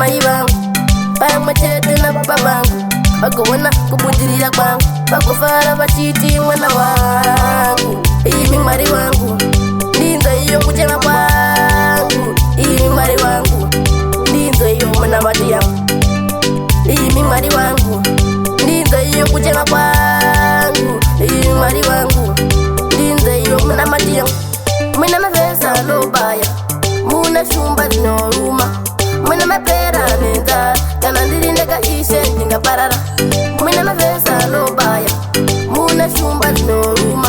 mai vangu pamwe chete nababa vangu vagoona kubundirira kwangu vagofara vachiti mwana wangu imi Mwari wangu ndinzwa iyo kuchema kwangu imi Mwari wangu ndinzwa iyo munamati yangu imi Mwari wangu ndinzwa iyo kuchema kwangu imi Mwari wangu ndinzwa iyo munamati yangu mwina mavesa lobaya muna shumba zinoruma mwina mapera nenzara kana ndiri ndakaishe ndingaparara mwina mavesa lobaya muna shumba zinoruma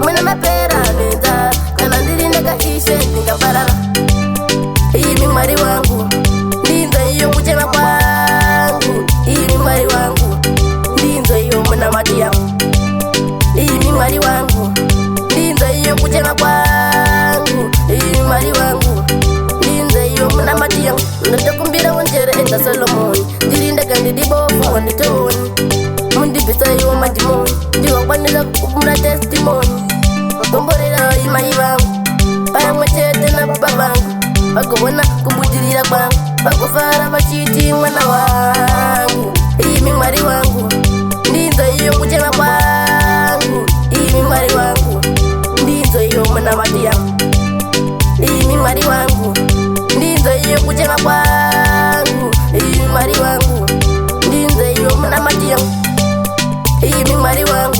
mwina mapera nenzara kana ndiri ndakaishe ndingaparara imi Mwari wangu ndinzwa iyo kuchema kwangu imi Mwari wangu ndinzwa iyo munamati yangu imi Mwari wangu ndinzwa iyo kuchema kwangu imi Mwari wangu ndinzwa iyo munamati yangu ndokumbira wonjere enda Solomoni ndirinda kandi dibofu wanditoni mundibvisa iwo madhimoni ndiwakwanisa kupumura testimoni vakomborera imai vangu pamwe chete nababa vangu vagoona kubudirira kwangu vagofara vachiti mwana wangu imi Mwari wangu ndinzwa iyo kuchema kwangu imi Mwari wangu ndinzwa iyo munamati yangu imi Mwari wangu ndinzwa iyo kuchema kwangu imi Mwari wangu ndinzwa iyo munamati yangu imi Mwari wangu